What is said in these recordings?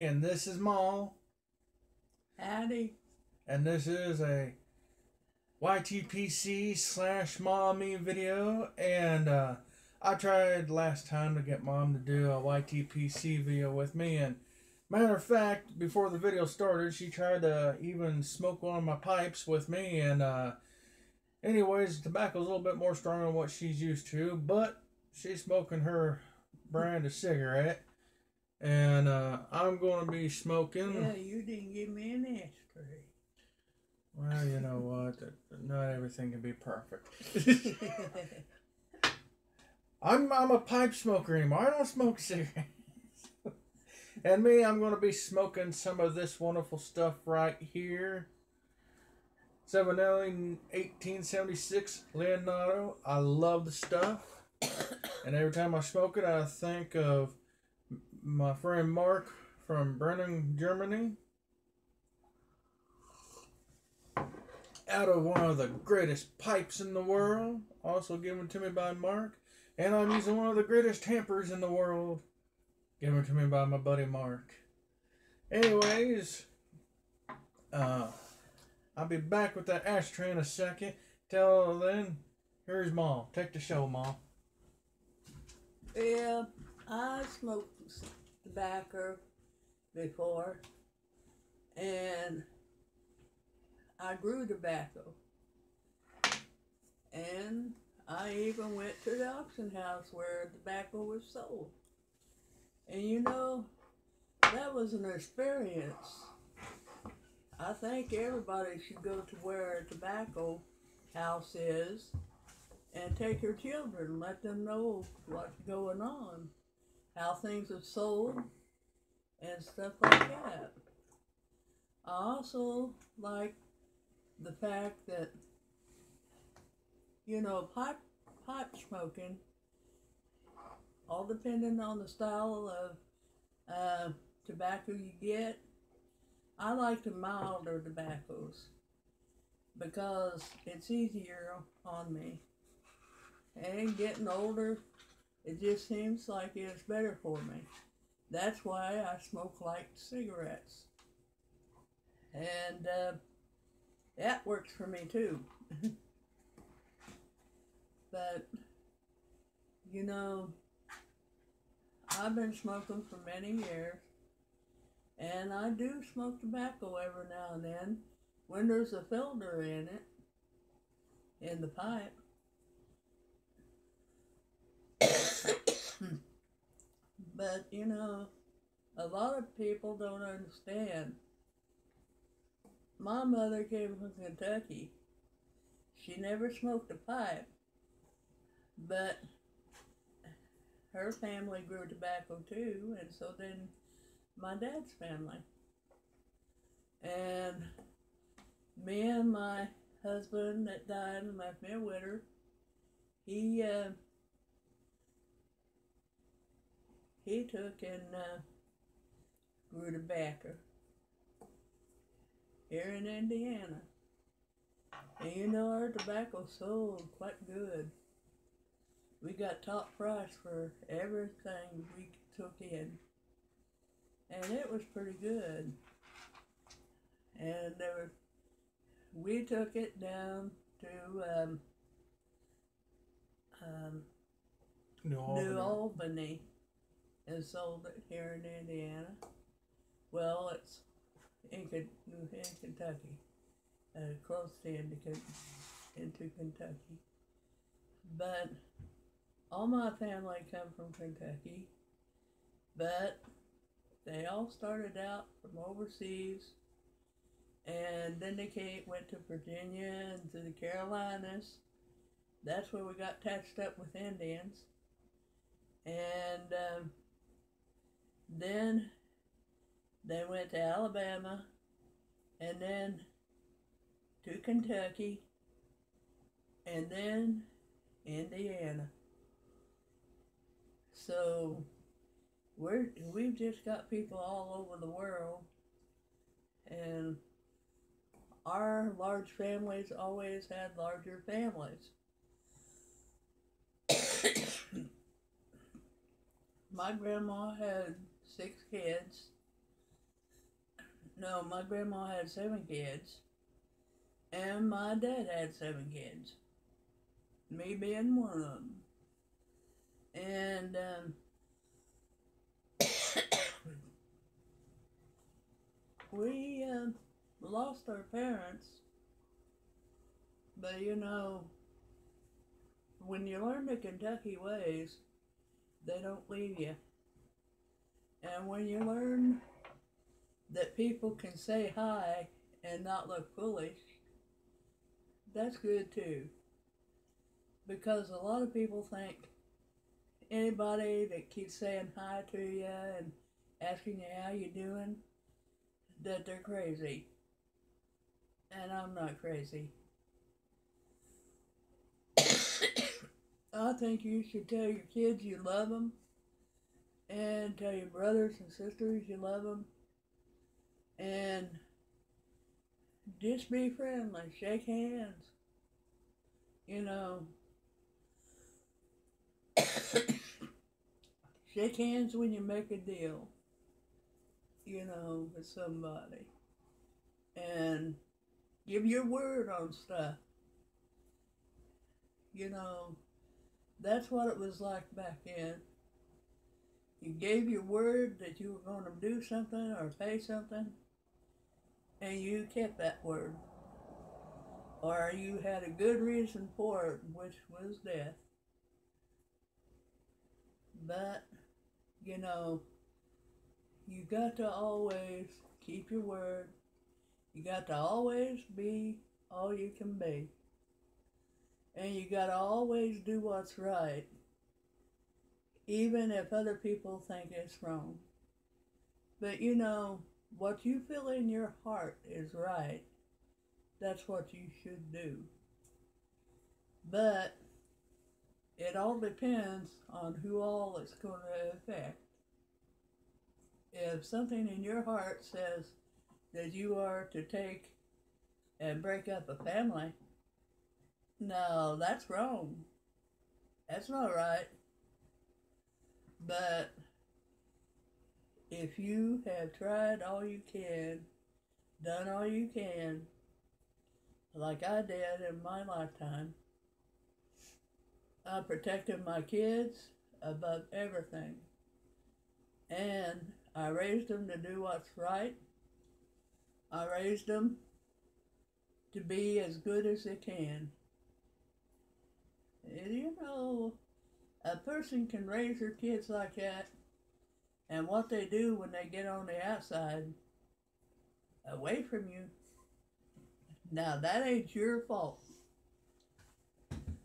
And this is Maul, Howdy. and this is a YTPC slash Mom&Me video. And I tried last time to get Mom to do a YTPC video with me. And matter of fact, before the video started, she tried to even smoke one of my pipes with me. And anyways, tobacco's a little bit more strong than what she's used to, but she's smoking her brand of cigarette. And I'm going to be smoking. Yeah, you didn't give me an ashtray. Well, you know what? Not everything can be perfect. I'm a pipe smoker anymore. I don't smoke cigarettes. And me, I'm going to be smoking some of this wonderful stuff right here. Savinelli 1876 Leonardo. I love the stuff. And every time I smoke it, I think of my friend Mark from Bremen, Germany. Out of one of the greatest pipes in the world, also given to me by Mark. And I'm using one of the greatest hampers in the world, given to me by my buddy Mark. Anyways, I'll be back with that ashtray in a second. Till then, here's Mom. Take the show, Mom. Yeah, I smoked tobacco before, and I grew tobacco. And I even went to the auction house where tobacco was sold. And you know, that was an experience. I think everybody should go to where a tobacco house is and take your children, let them know what's going on, how things are sold, and stuff like that. I also like the fact that, pipe smoking, all depending on the style of tobacco you get. I like the milder tobaccos because it's easier on me. And getting older, it just seems like it's better for me. That's why I smoke light cigarettes. And that works for me too. But, you know, I've been smoking for many years. And I do smoke tobacco every now and then when there's a filter in it, in the pipe. But, a lot of people don't understand. My mother came from Kentucky. She never smoked a pipe, but her family grew tobacco too, and so did my dad's family. And me and my husband that died and left me a widow, he took and grew tobacco here in Indiana. And our tobacco sold quite good. We got top price for everything we took in. And it was pretty good. And we took it down to New Albany and sold it here in Indiana. Well, it's in Kentucky, close into Kentucky. But all my family come from Kentucky, but they all started out from overseas, and then they went to Virginia and to the Carolinas. That's where we got attached up with Indians. And then they went to Alabama, and then to Kentucky, and then Indiana. So we've just got people all over the world, and our large families always had larger families. My grandma had 6 kids, No, my grandma had 7 kids, and my dad had 7 kids. Me being one of them. And we lost our parents, but you know, when you learn the Kentucky ways, they don't leave you. And when you learn that people can say hi and not look foolish, that's good too. Because a lot of people think anybody that keeps saying hi to you and asking you how you doing, that they're crazy. And I'm not crazy. I think you should tell your kids you love them, and tell your brothers and sisters you love them, and just be friendly, shake hands, you know. Shake hands when you make a deal, you know, with somebody, and give your word on stuff. You know, that's what it was like back then. You gave your word that you were going to do something or pay something, and you kept that word. Or you had a good reason for it, which was death. But, you know, you got to always keep your word. You got to always be all you can be. And you got to always do what's right, even if other people think it's wrong. But you know, what you feel in your heart is right. That's what you should do. But it all depends on who all it's going to affect. If something in your heart says that you are to take and break up a family, no, that's wrong. That's not right. But if you have tried all you can, done all you can, like I did in my lifetime, I protected my kids above everything. And I raised them to do what's right. I raised them to be as good as they can. And you know, a person can raise their kids like that, and what they do when they get on the outside, away from you, now that ain't your fault.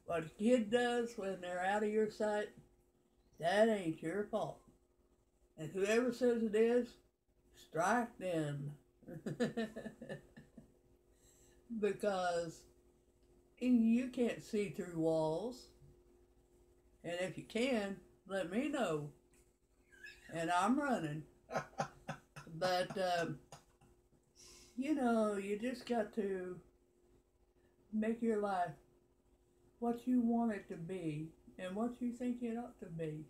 What a kid does when they're out of your sight, that ain't your fault. And whoever says it is, strike them. Because you can't see through walls. And if you can, let me know. And I'm running. But, you know, you just got to make your life what you want it to be and what you think it ought to be.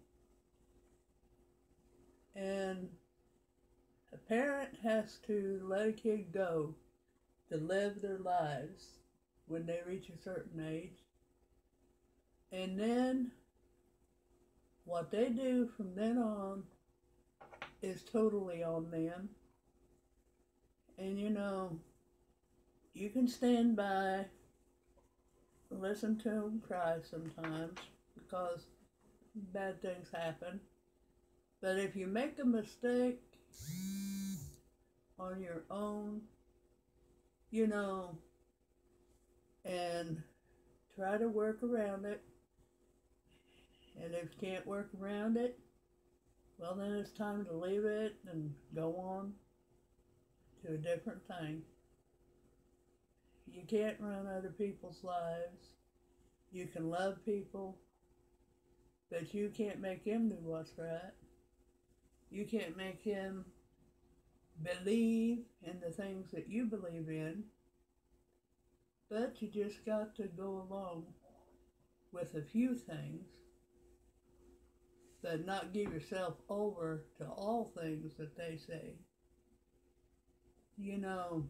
And a parent has to let a kid go to live their lives when they reach a certain age. And then what they do from then on is totally on them. And you know, you can stand by, listen to them cry sometimes because bad things happen. But if you make a mistake on your own, you know, and try to work around it, and if you can't work around it, well then it's time to leave it and go on to a different thing. You can't run other people's lives. You can love people, but you can't make them do what's right. You can't make him believe in the things that you believe in, but you just got to go along with a few things, but not give yourself over to all things that they say. you know,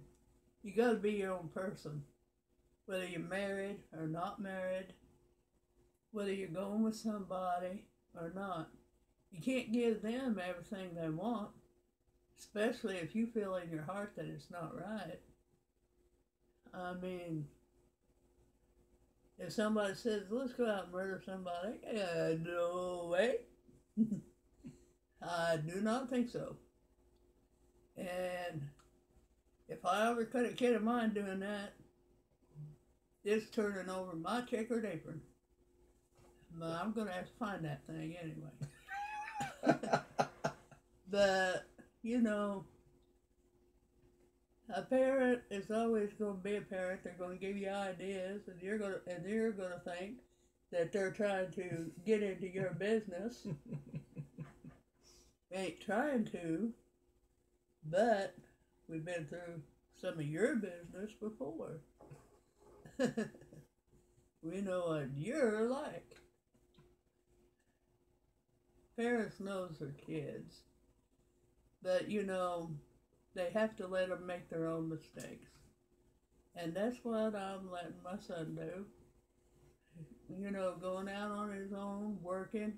you got to be your own person. Whether you're married or not married, whether you're going with somebody or not, you can't give them everything they want, especially if you feel in your heart that it's not right. I mean, if somebody says, let's go out and murder somebody, no way. I do not think so. And if I ever cut a kid of mine doing that, it's turning over my checkered apron. But I'm going to have to find that thing anyway. But, you know, a parent is always going to be a parent. They're going to give you ideas, and you're going to think that they're trying to get into your business. They ain't trying to, but we've been through some of your business before. We know what you're like. Parents knows their kids, but you know, they have to let them make their own mistakes. And that's what I'm letting my son do. You know, going out on his own, working,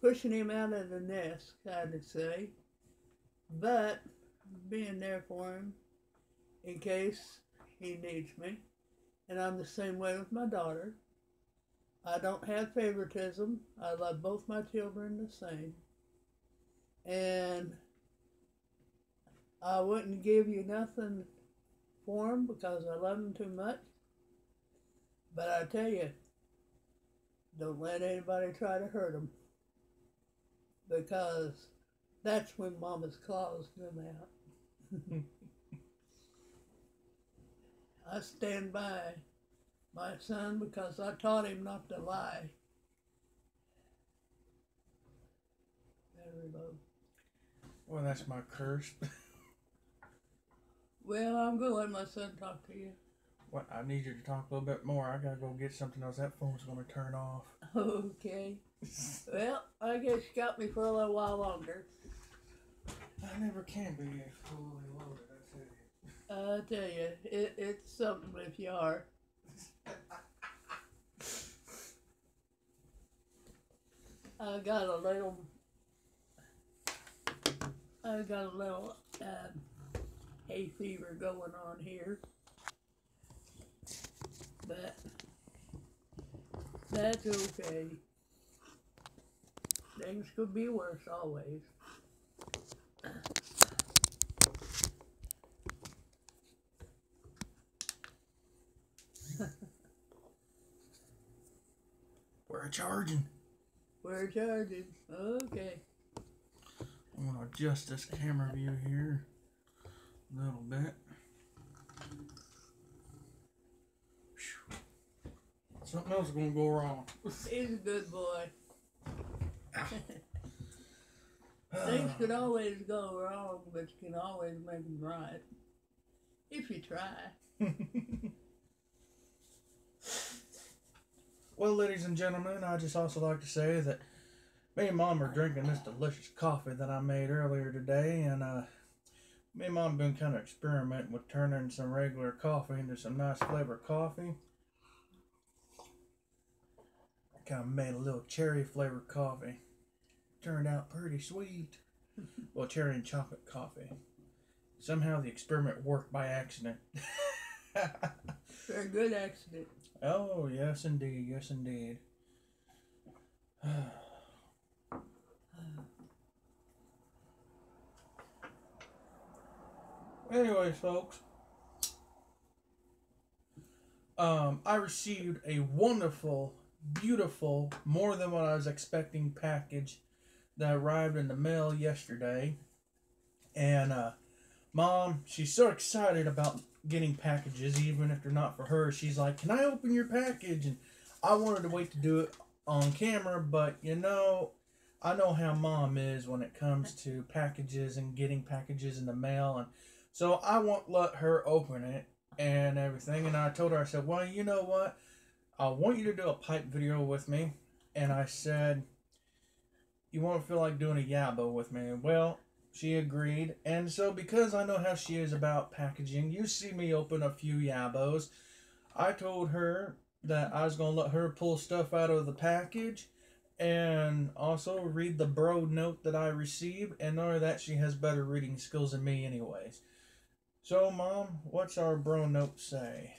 pushing him out of the nest, kind of say, but being there for him in case he needs me. And I'm the same way with my daughter. I don't have favoritism. I love both my children the same. And I wouldn't give you nothing for them because I love them too much. But I tell you, don't let anybody try to hurt them, because that's when Mama's claws come out. I stand by my son because I taught him not to lie. There we go. Well, that's my curse. Well, I'm going to let my son talk to you. What? I need you to talk a little bit more. I gotta go get something else. That phone's gonna turn off. Okay. Well, I guess you got me for a little while longer. I never can be fully loaded, I tell you. I tell you, it's something if you are. I got a little hay fever going on here, but that's okay. Things could be worse always. We're charging. We're charging. Okay. I'm gonna adjust this camera view here a little bit. Something else is gonna go wrong. He's a good boy. Things could always go wrong, but you can always make them right. If you try. Well, ladies and gentlemen, I just also like to say that me and Mom are drinking this delicious coffee that I made earlier today, and me and Mom have been kind of experimenting with turning some regular coffee into some nice flavored coffee. I kind of made a little cherry flavored coffee. Turned out pretty sweet. Well, cherry and chocolate coffee. Somehow the experiment worked by accident. For a good accident. Oh, yes indeed, yes indeed. Anyways, folks, I received a wonderful, beautiful, more than what I was expecting package that arrived in the mail yesterday. And Mom, she's so excited about getting packages, even if they're not for her. She's like, "Can I open your package?" And I wanted to wait to do it on camera, but you know, I know how Mom is when it comes to packages and getting packages in the mail, and so I won't let her open it and everything. And I told her, I said, "Well, you know what? I want you to do a pipe video with me." And I said, "You won't feel like doing a Yabo with me." Well, she agreed. And so, because I know how she is about packaging, you see me open a few Yabos. I told her that I was going to let her pull stuff out of the package and also read the bro note that I received. And knowing that, she has better reading skills than me, anyways. So, Mom, what's our bro note say?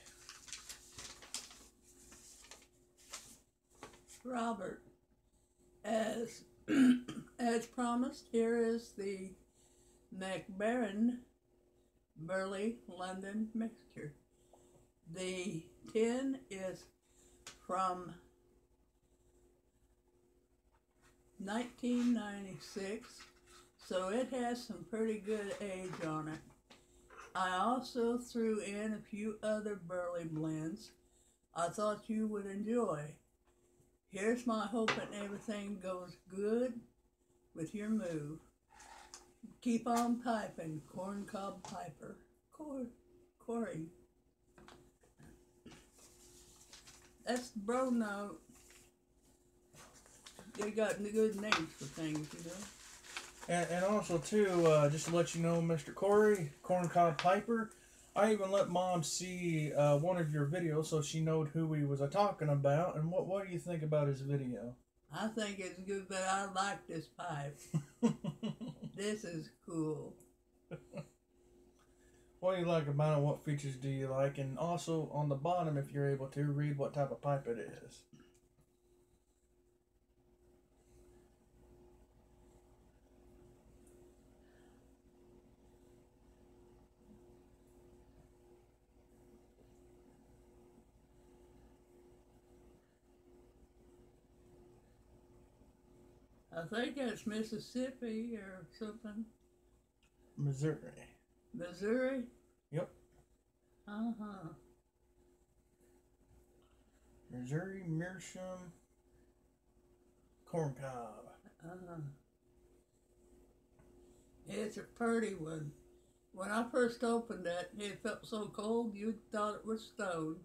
Robert, as as promised, here is the McBaron Burley London mixture. The tin is from 1996, so it has some pretty good age on it. I also threw in a few other Burley blends I thought you would enjoy. Here's my hoping everything goes good with your move. Keep on piping, corncob piper. Corey. That's the bro note. They got good names for things, you know. And also, too, just to let you know, Mr. Corey, Corncob Piper, I even let Mom see one of your videos so she knowed who we was talking about. And what do you think about his video? I think it's good, but I like this pipe. This is cool. What do you like about it? What features do you like? And also, on the bottom, if you're able to, read what type of pipe it is. I think it's Mississippi or something. Missouri. Missouri? Yep. Uh-huh. Missouri Meerschaum Corncob. Uh-huh. It's a pretty one. When I first opened it, it felt so cold you thought it was stone.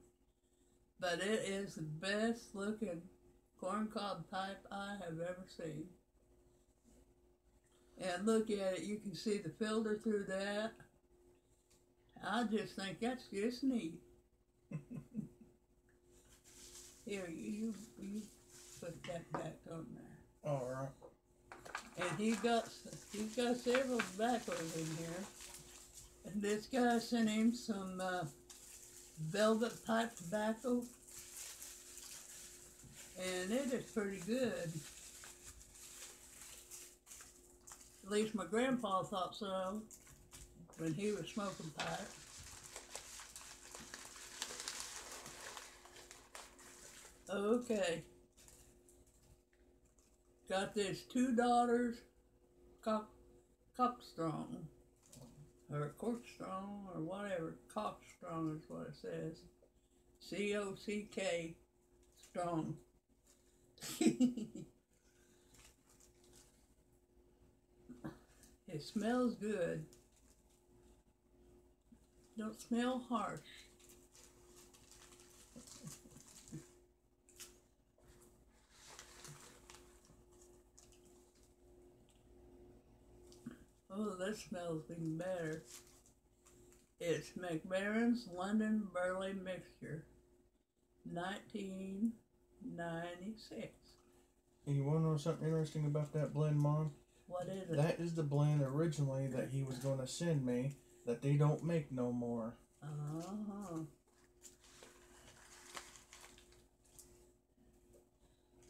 But it is the best looking corncob pipe I have ever seen. And look at it, you can see the filter through that. I just think that's just neat. Here, you put that back on there. All right. And he's got several tobaccos in here. And this guy sent him some velvet pipe tobacco. And it is pretty good. At least my grandpa thought so when he was smoking pipe. Okay. Got this $2 Cockstrong, or Corkstrong, or whatever. Cockstrong is what it says. C-O-C-K strong. It smells good. Don't smell harsh. Oh, that smells even better. It's McBaron's London Burley Mixture, 1996. And you want to know something interesting about that blend, Mom? What is it? That is the blend originally that he was going to send me that they don't make no more. Uh-huh.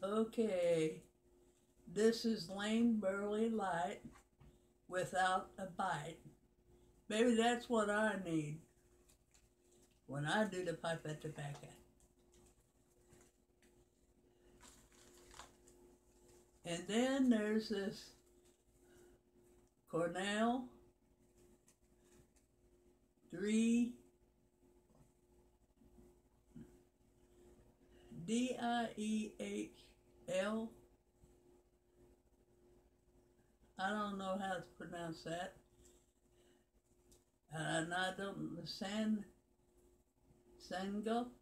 Okay. This is Lane Burley Light without a bite. Maybe that's what I need when I do the pipe at tobacco. And then there's this Cornell 3 DIEHL. I don't know how to pronounce that. And I don't, Senegolf.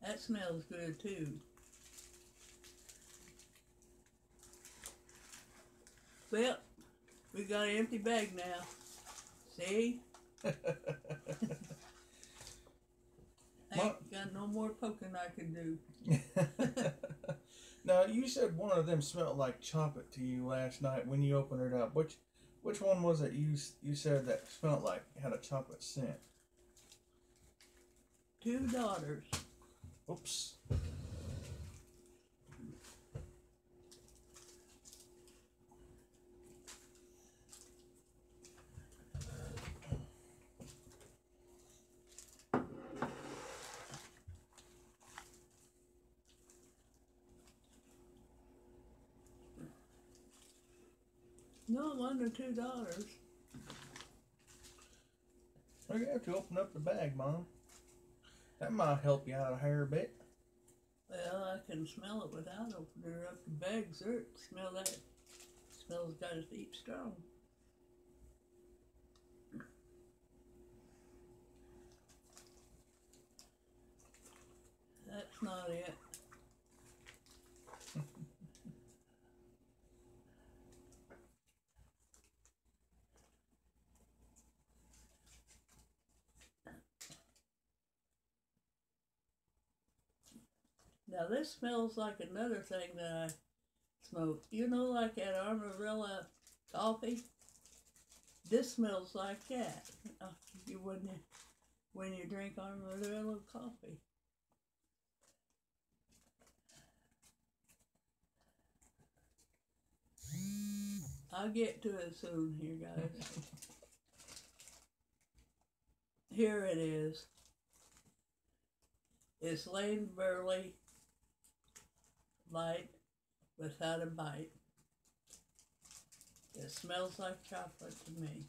That smells good too. Well, we got an empty bag now. See? I ain't got no more poking I can do. Now, you said one of them smelled like chocolate to you last night when you opened it up. Which one was it you said that smelled like had a chocolate scent? 2 daughters. Oops. No, 1 or 2 daughters. Well, you have to open up the bag, Mom. That might help you out a hair bit. Well, I can smell it without opening up the bag, sir. Smell that. Smells got to deep strong. That's not it. Now this smells like another thing that I smoke. You know, like that Amarilla coffee? This smells like that. You wouldn't when you drink Amarilla coffee. I'll get to it soon here, guys. Here it is. It's Lane Burley Light without a bite. It smells like chocolate to me.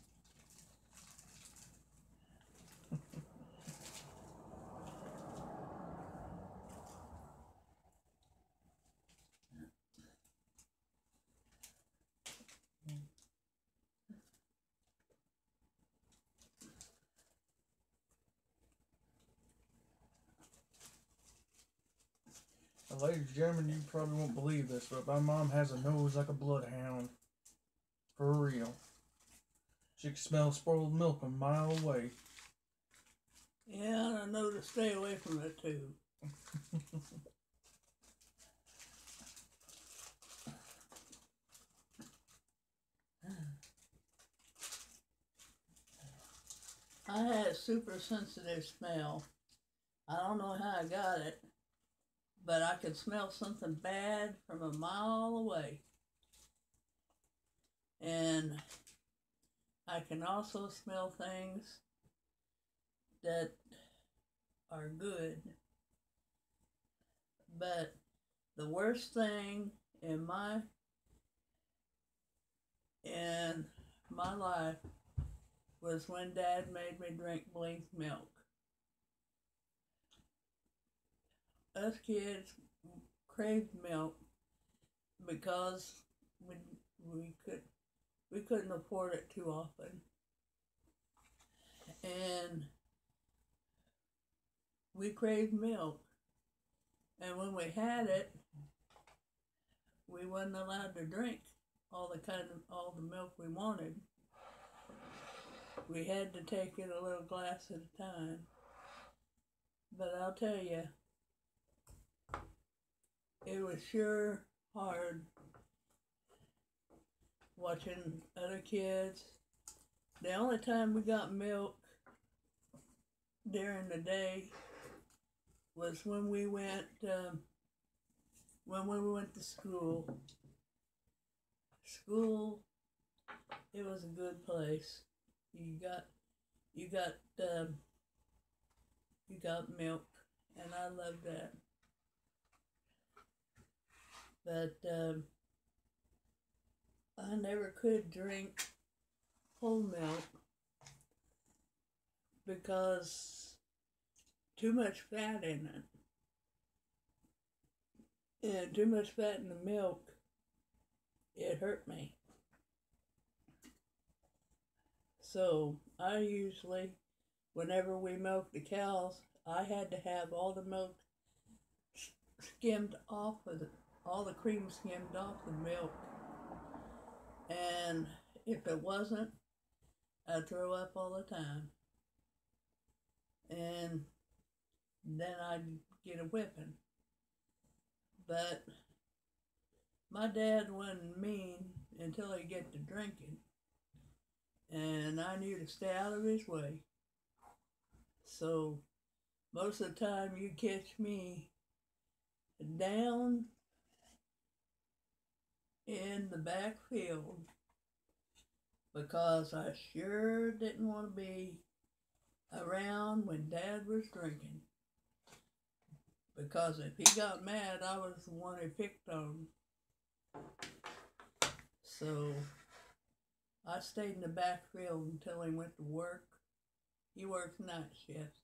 Now, ladies and gentlemen, you probably won't believe this, but my mom has a nose like a bloodhound. For real. She can smell spoiled milk a mile away. Yeah, I know to stay away from it too. I had a super sensitive smell. I don't know how I got it, but I could smell something bad from a mile away. And I can also smell things that are good. But the worst thing in my life was when Dad made me drink Blink milk. Us kids craved milk because we couldn't afford it too often. And we craved milk. And when we had it, we wasn't allowed to drink all the milk we wanted. We had to take it a little glass at a time. But I'll tell you, it was sure hard watching other kids. The only time we got milk during the day was when we went to school. School, it was a good place. You got milk, and I loved that. But I never could drink whole milk because too much fat in it. And too much fat in the milk, it hurt me. So I usually, whenever we milked the cows, I had to have all the milk skimmed off of all the cream skimmed off the milk. And if it wasn't, I'd throw up all the time. And then I'd get a whipping. But my dad wasn't mean until he get to drinking. And I knew to stay out of his way. So most of the time you catch me down in the backfield because I sure didn't want to be around when Dad was drinking. Because if he got mad, I was the one who picked on him. So I stayed in the backfield until he went to work. He worked night shift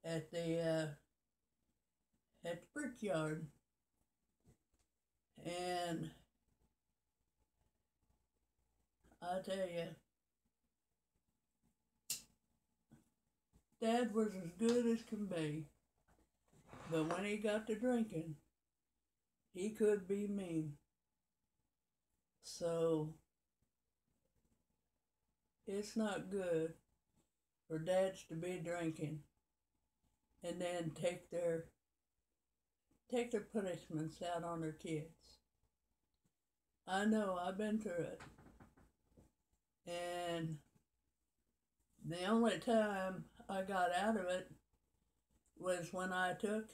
at the brickyard. And I tell you, Dad was as good as can be. But when he got to drinking, he could be mean. So it's not good for dads to be drinking and then take their punishments out on their kids. I know, I've been through it. And the only time I got out of it was when I took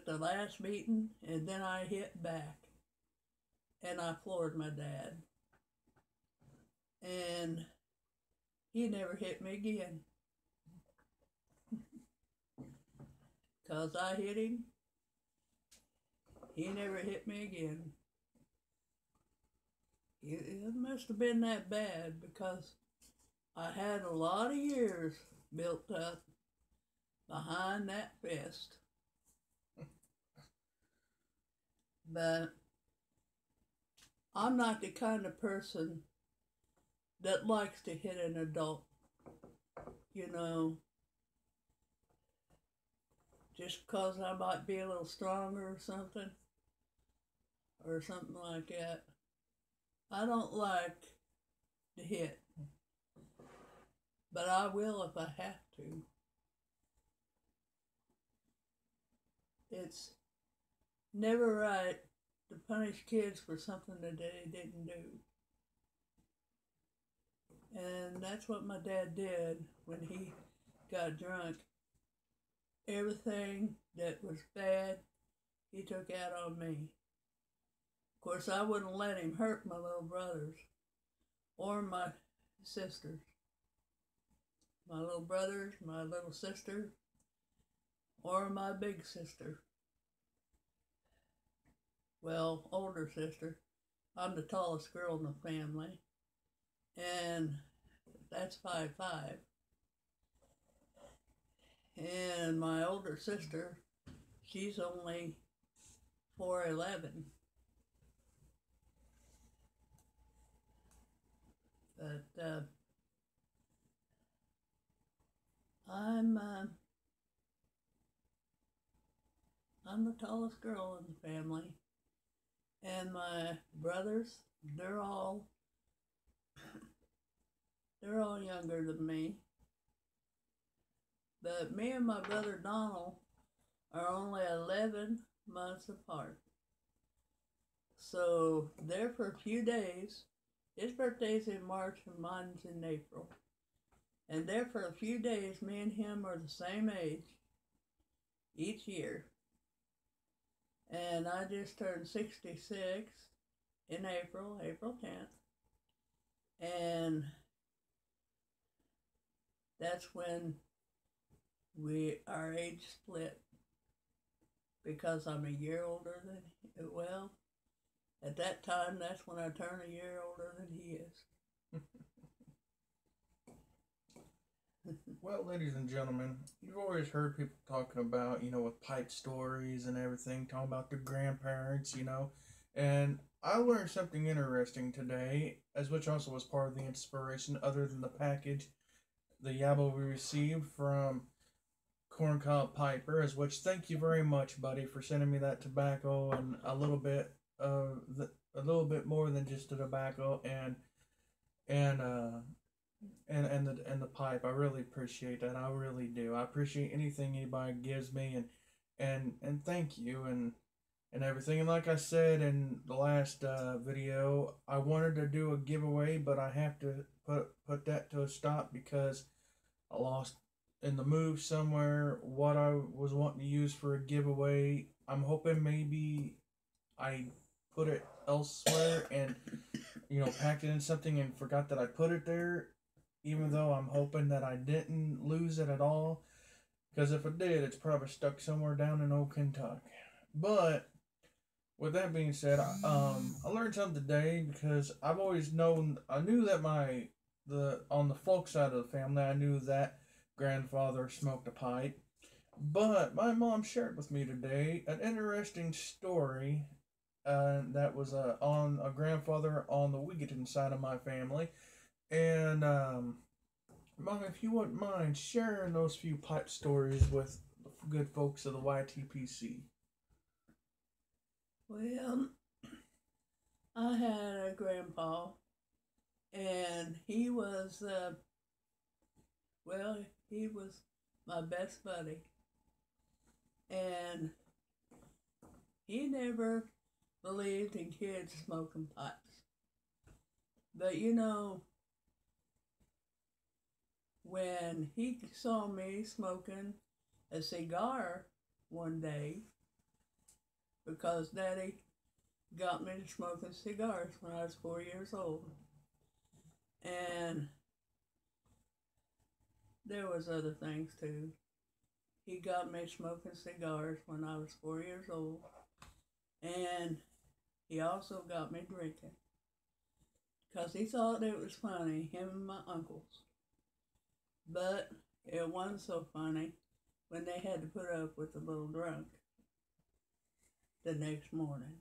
the last beating, and then I hit back. And I floored my dad. And he never hit me again. 'Cause I hit him, he never hit me again. It must have been that bad because I had a lot of years built up behind that fist. But I'm not the kind of person that likes to hit an adult, you know, just because I might be a little stronger or something like that. I don't like to hit, but I will if I have to. It's never right to punish kids for something that they didn't do. And that's what my dad did when he got drunk. Everything that was bad, he took out on me. Of course, I wouldn't let him hurt my little brothers or my sisters. My little brothers, my little sister, or my big sister. Well, older sister. I'm the tallest girl in the family. And that's 5'5". And my older sister, she's only 4'11". But I'm the tallest girl in the family. And my brothers, they're all younger than me. But me and my brother Donald are only 11 months apart. So there for a few days. His birthday's in March and mine's in April. And there for a few days, me and him are the same age each year. And I just turned 66 in April 10th. And that's when our age split. Because I'm a year older than him. Well, at that time, that's when I turned a year older than he is. Well, ladies and gentlemen, you've always heard people talking about, with pipe stories and everything, talking about their grandparents, and I learned something interesting today, as which also was part of the inspiration, other than the package. the Yabo we received from Corncob Piper, as which thank you very much, buddy, for sending me that tobacco and a little bit more than just the tobacco and and the pipe. I really appreciate that. I really do. I appreciate anything anybody gives me and thank you and everything. And like I said in the last video, I wanted to do a giveaway, but I have to put that to a stop because I lost in the move somewhere what I was wanting to use for a giveaway. I'm hoping maybe I put it elsewhere and packed it in something and forgot that I put it there. Even though I'm hoping that I didn't lose it at all, because if I did, it's probably stuck somewhere down in old Kentucky. But with that being said, I learned something today because I've always known. I knew that the on the folk side of the family, I knew that grandfather smoked a pipe. But my mom shared with me today an interesting story that was on a grandfather on the Wigginton side of my family. And Mom, if you wouldn't mind sharing those few pipe stories with the good folks of the YTPC. Well, I had a grandpa, and he was, he was my best buddy. And he never believed in kids smoking pipes. But when he saw me smoking a cigar one day, because Daddy got me to smoking cigars when I was 4 years old. And there was other things too. He got me smoking cigars when I was 4 years old. And he also got me drinking. Because he thought it was funny, him and my uncles. But it wasn't so funny when they had to put up with a little drunk the next morning.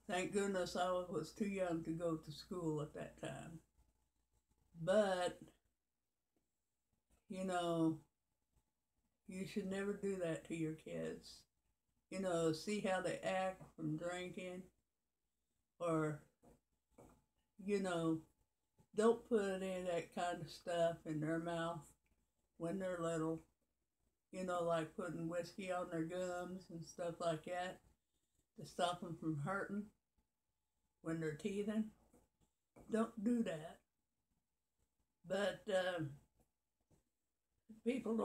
Thank goodness I was too young to go to school at that time. But, you should never do that to your kids. See how they act from drinking, or, don't put any of that kind of stuff in their mouth when they're little. Like putting whiskey on their gums and stuff like that to stop them from hurting when they're teething. Don't do that. But people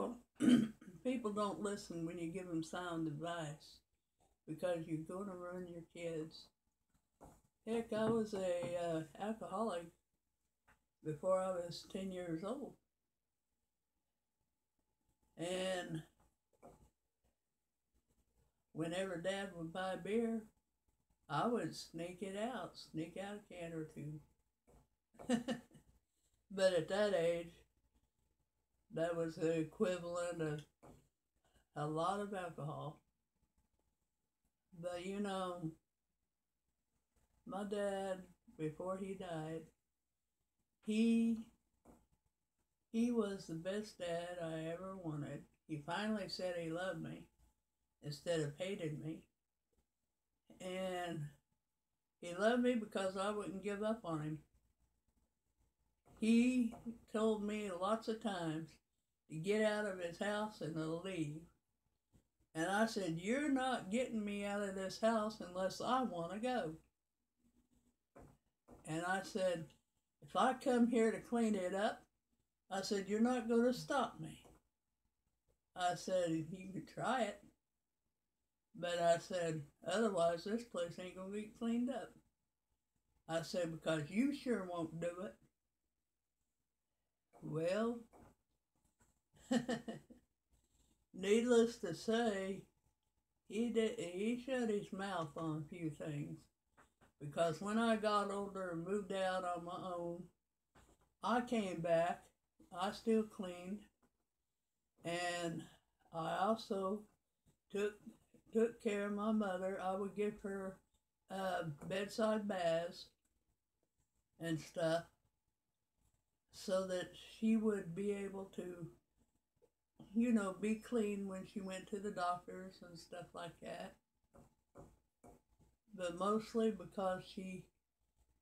don't listen when you give them sound advice, because you're going to ruin your kids. Heck, I was a alcoholic before I was 10 years old. And whenever Dad would buy beer, I would sneak out a can or two. But at that age, that was the equivalent of a lot of alcohol. But my dad, before he died, he was the best dad I ever wanted. He finally said he loved me instead of hated me. And he loved me because I wouldn't give up on him. He told me lots of times to get out of his house and to leave. And I said, "You're not getting me out of this house unless I want to go." And I said, "If I come here to clean it up," I said, "you're not going to stop me." I said, "You can try it." But I said, "Otherwise, this place ain't going to get cleaned up." I said, "Because you sure won't do it." Well, needless to say, he shut his mouth on a few things. Because when I got older and moved out on my own, I came back. I still cleaned. And I also took care of my mother. I would give her bedside baths and stuff. so that she would be able to, you know, be clean when she went to the doctors and stuff like that. But mostly because she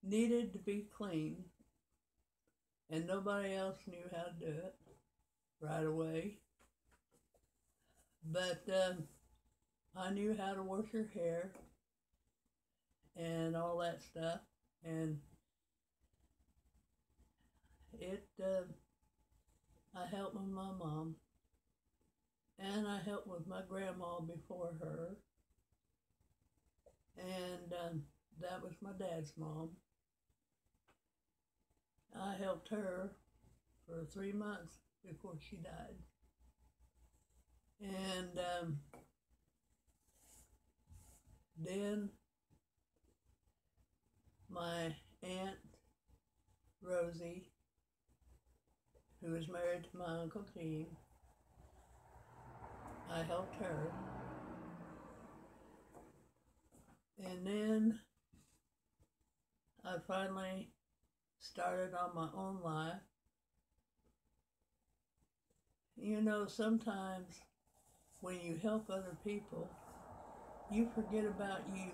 needed to be clean and nobody else knew how to do it right away. But I knew how to wash her hair and all that stuff. And I helped with my mom. And I helped with my grandma before her. And that was my dad's mom. I helped her for 3 months before she died. And then my Aunt Rosie, who was married to my Uncle Gene, I helped her. And then I finally started on my own life. You know, sometimes when you help other people, you forget about you.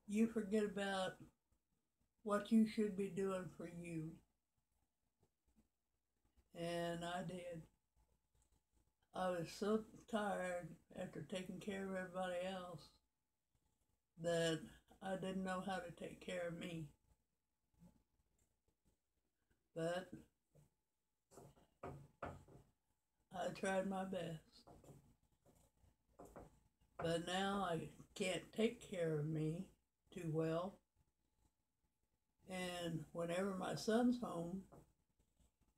You forget about what you should be doing for you. And I did. I was so tired after taking care of everybody else that I didn't know how to take care of me. But I tried my best. But now I can't take care of me too well. And whenever my son's home,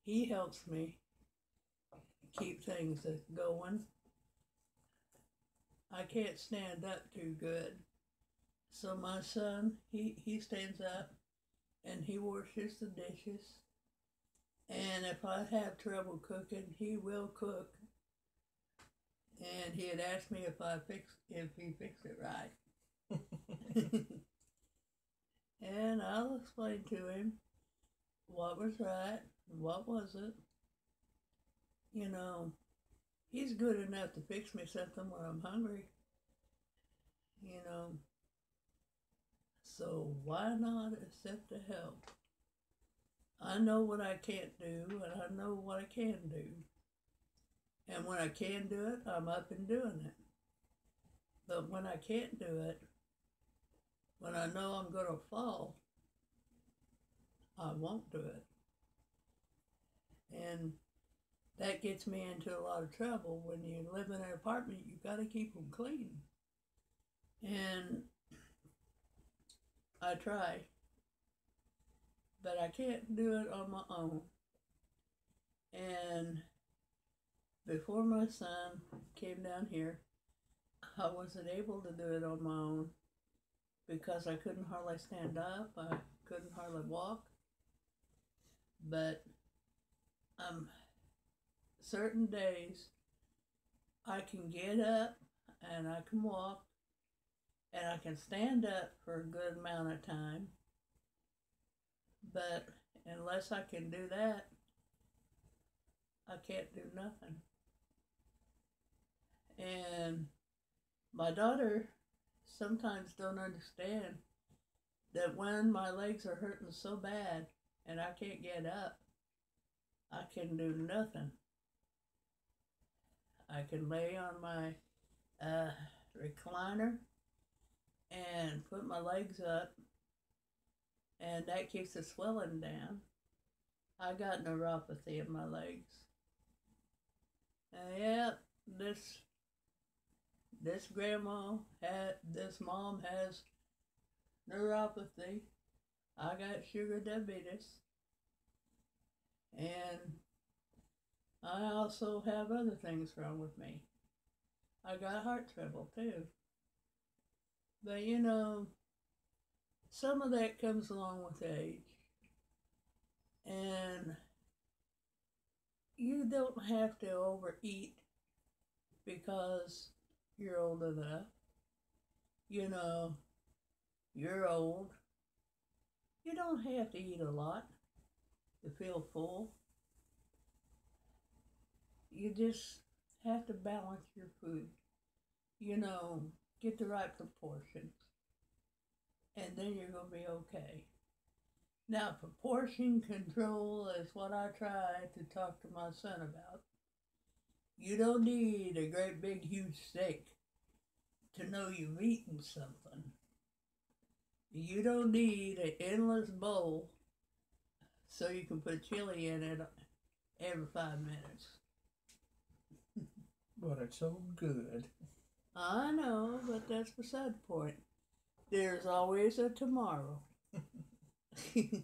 he helps me keep things going. I can't stand up too good. So my son, he stands up and he washes the dishes. And if I have trouble cooking, he will cook. And he had asked me if he fixed it right. And I'll explain to him what was right and what wasn't. You know, he's good enough to fix me something when I'm hungry. You know, so why not accept the help? I know what I can't do, and I know what I can do. And when I can do it, I'm up and doing it. But when I can't do it, when I know I'm going to fall, I won't do it. And that gets me into a lot of trouble. When you live in an apartment, you've got to keep them clean. And I try, but I can't do it on my own. And before my son came down here, I wasn't able to do it on my own because I couldn't hardly stand up. I couldn't hardly walk. But certain days I can get up and I can walk and I can stand up for a good amount of time. But unless I can do that, I can't do nothing. And my daughter sometimes don't understand that when my legs are hurting so bad and I can't get up, I can do nothing. I can lay on my recliner and put my legs up, and that keeps the swelling down. I got neuropathy in my legs. This mom has neuropathy. I got sugar diabetes. And I also have other things wrong with me. I got heart trouble too. But you know, some of that comes along with age. And you don't have to overeat because you're old enough. You know, you're old. You don't have to eat a lot. to feel full. You just have to balance your food. You know, get the right proportions, and then you're going to be okay. Now, proportion control is what I try to talk to my son about. You don't need a great big huge steak to know you've eaten something. You don't need an endless bowl so you can put chili in it every 5 minutes. But it's so good. I know, but that's beside the point. There's always a tomorrow. And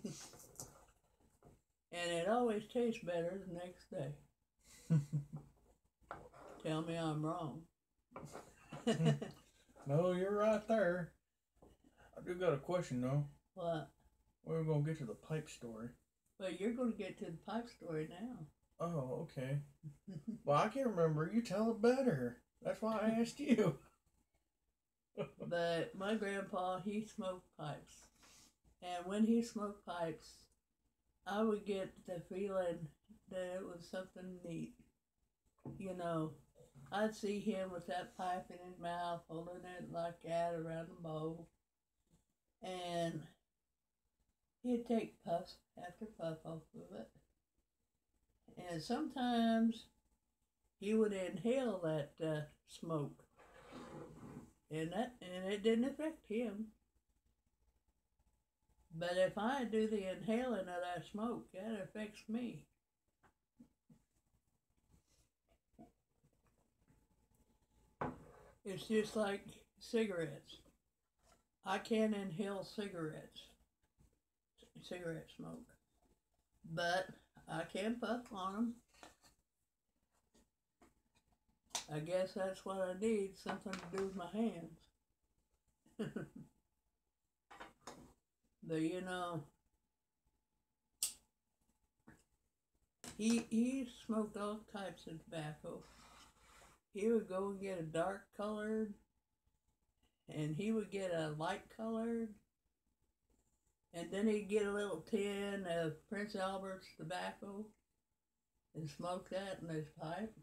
it always tastes better the next day. Tell me I'm wrong. No, you're right there. I do got a question though. What? We're gonna get to the pipe story. Well, you're going to get to the pipe story now. Oh, okay. Well, I can't remember. You tell it better. That's why I asked you. But my grandpa, he smoked pipes. And when he smoked pipes, I would get the feeling that it was something neat. You know, I'd see him with that pipe in his mouth, holding it like that around the bowl. And he'd take puff after puff off of it. And sometimes he would inhale that smoke. And it didn't affect him. But if I do the inhaling of that smoke, that affects me. It's just like cigarettes. I can't inhale cigarette smoke, but I can puff on them. I guess that's what I need, something to do with my hands. But you know, he smoked all types of tobacco. He would go and get a dark colored, and he would get a light colored, and then he'd get a little tin of Prince Albert's tobacco and smoke that in his pipe.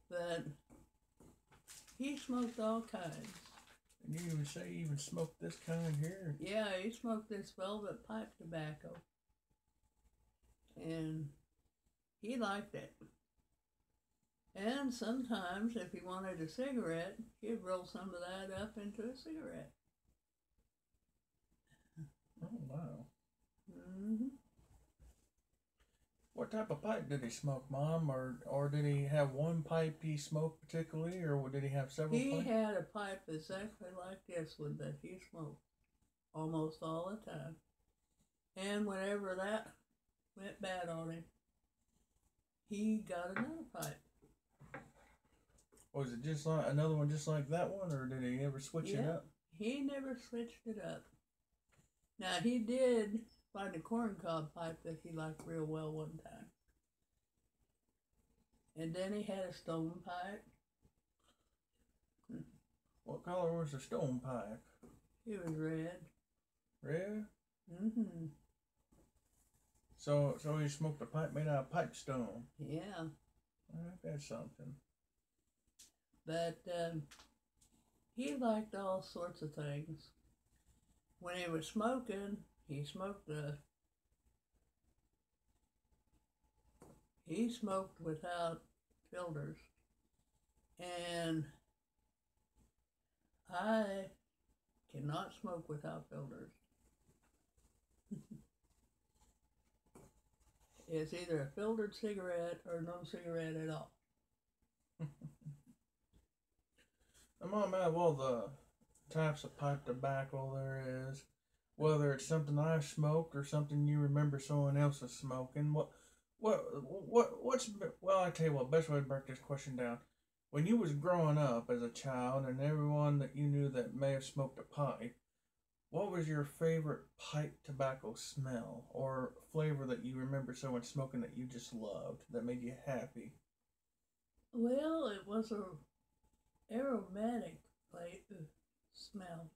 But he smoked all kinds. And you even say you even smoked this kind here? Yeah, he smoked this velvet pipe tobacco. And he liked it. And sometimes, if he wanted a cigarette, he'd roll some of that up into a cigarette. Oh, wow. Mm-hmm. What type of pipe did he smoke, Mom? Or did he have one pipe he smoked particularly, or did he have several He pipes? had a pipe exactly like this one that he smoked almost all the time. And whenever that went bad on him, he got another pipe. Was it just like another one just like that one, or did he ever switch it up? He never switched it up. Now, he did find a corncob pipe that he liked real well one time. And then he had a stone pipe. What color was the stone pipe? It was red. Red? Mm-hmm. So he smoked a pipe made out of pipestone. Yeah. That's something. But he liked all sorts of things. When he was smoking, he smoked without filters. And I cannot smoke without filters. It's either a filtered cigarette or no cigarette at all. Mom, out of all the types of pipe tobacco there is, whether it's something I've smoked or something you remember someone else is smoking, what's, well, I tell you what, best way to break this question down. When you was growing up as a child and everyone that you knew that may have smoked a pipe, what was your favorite pipe tobacco smell or flavor that you remember someone smoking that you just loved, that made you happy? Well, it was a aromatic smell.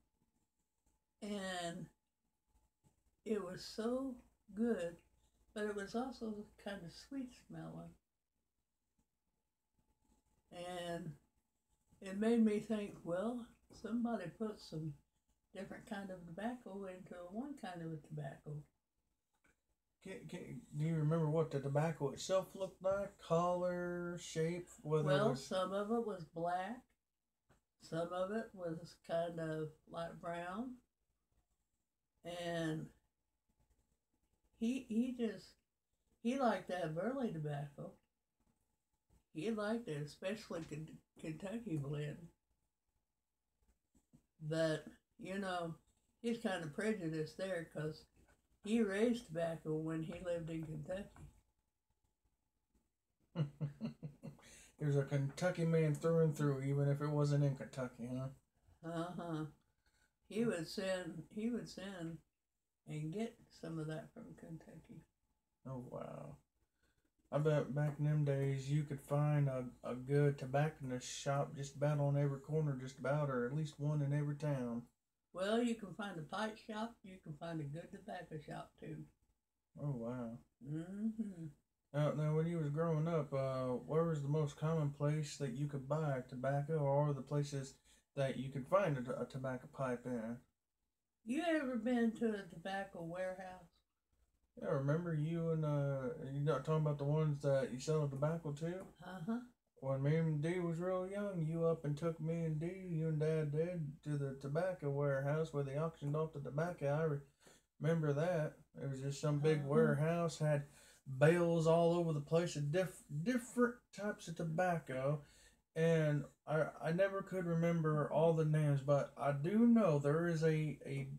And it was so good, but it was also kind of sweet smelling. And it made me think, well, somebody put some different kind of tobacco into one kind of a tobacco. Do you remember what the tobacco itself looked like? Color, shape, whether it Well, was... some of it was black, some of it was kind of light brown, and he liked that burley tobacco. He liked it, especially Kentucky blend. But he's kind of prejudiced there because he raised tobacco when he lived in Kentucky. He was a Kentucky man through and through, even if it wasn't in Kentucky, huh? He would send and get some of that from Kentucky. Oh, wow. I bet back in them days you could find a good tobacconist shop just about on every corner, just about, or at least one in every town. Well, you can find a pipe shop. You can find a good tobacco shop, too. Oh, wow. Mm-hmm. Now, when you was growing up, where was the most common place that you could buy tobacco, or the places that you could find a tobacco pipe in? You ever been to a tobacco warehouse? Yeah, remember you and, you're not talking about the ones that you sell tobacco to? Uh-huh. When me and Dee was real young, you up and took me and Dee, you and Dad did, to the tobacco warehouse where they auctioned off the tobacco. I remember that. It was just some big warehouse, had bales all over the place of different types of tobacco. And I never could remember all the names, but I do know there is a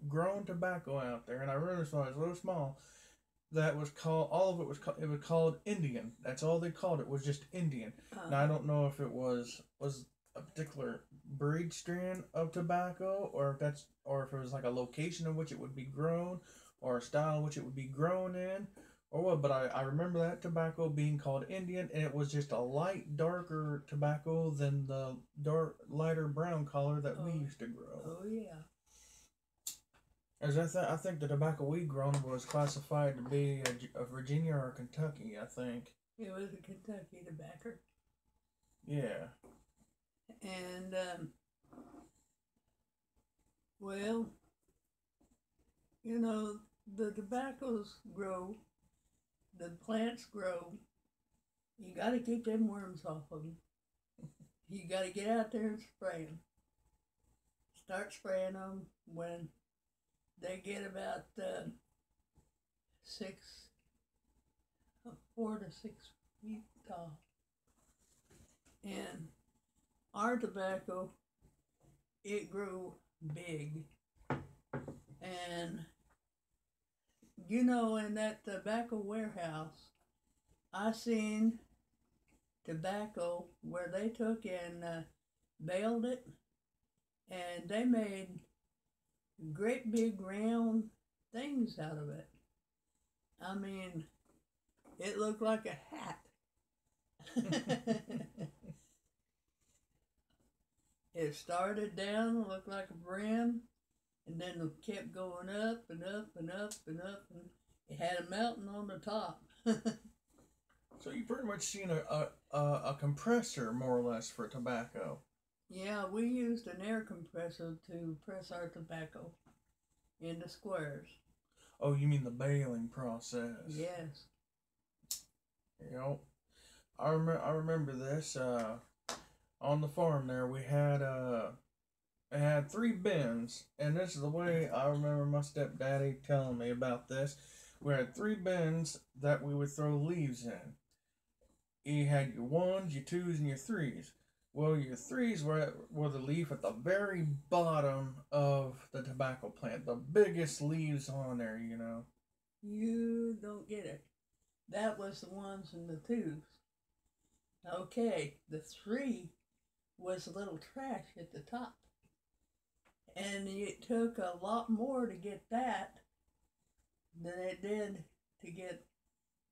grown tobacco out there, and I remember it was real small, that was called, all of it was called, it was called Indian. That's all they called it, was just Indian. Now I don't know if it was a particular breed strand of tobacco, or if it was like a location in which it would be grown, or a style in which it would be grown in, or what. But I remember that tobacco being called Indian, and it was just a light darker tobacco than the lighter brown color that we used to grow. Oh yeah. As I think the tobacco we grown was classified to be a Virginia or a Kentucky, I think. It was a Kentucky tobacco. Yeah. And, well, the tobaccos grow, the plants grow. You got to keep them worms off of them. You got to get out there and spray them. Start spraying them when they get about 4 to 6 feet tall. And our tobacco, it grew big. And, in that tobacco warehouse, I seen tobacco where they took and baled it, and they made great big round things out of it. I mean, it looked like a hat. It started down, looked like a brim, and then it kept going up and up and up and up, and it had a mountain on the top. So you pretty much seen a compressor, more or less, for tobacco. Yeah, we used an air compressor to press our tobacco into squares. Oh, you mean the baling process? Yes. I remember this. On the farm there, we had 3 bins, and this is the way I remember my stepdaddy telling me about this. We had 3 bins that we would throw leaves in. You had your 1s, your 2s, and your 3s. Well, your 3s were the leaf at the very bottom of the tobacco plant, the biggest leaves on there, You don't get it. That was the 1s and the 2s. Okay, the 3 was a little trash at the top. And it took a lot more to get that than it did to get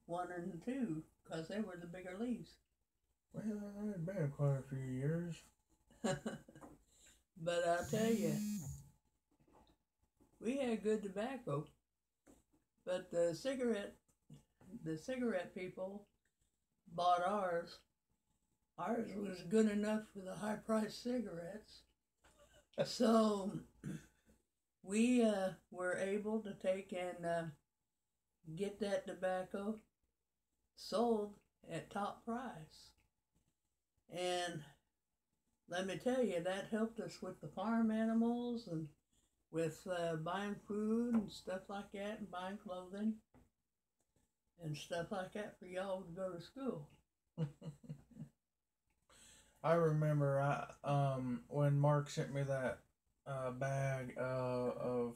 1 and 2, because they were the bigger leaves. Well, it's been quite a few years. But I'll tell you, we had good tobacco. But the cigarette people bought ours. Ours was good enough for the high-priced cigarettes. So we were able to take and get that tobacco sold at top price. And let me tell you, that helped us with the farm animals and with buying food and stuff like that, and buying clothing and stuff like that for y'all to go to school. I remember when Mark sent me that bag of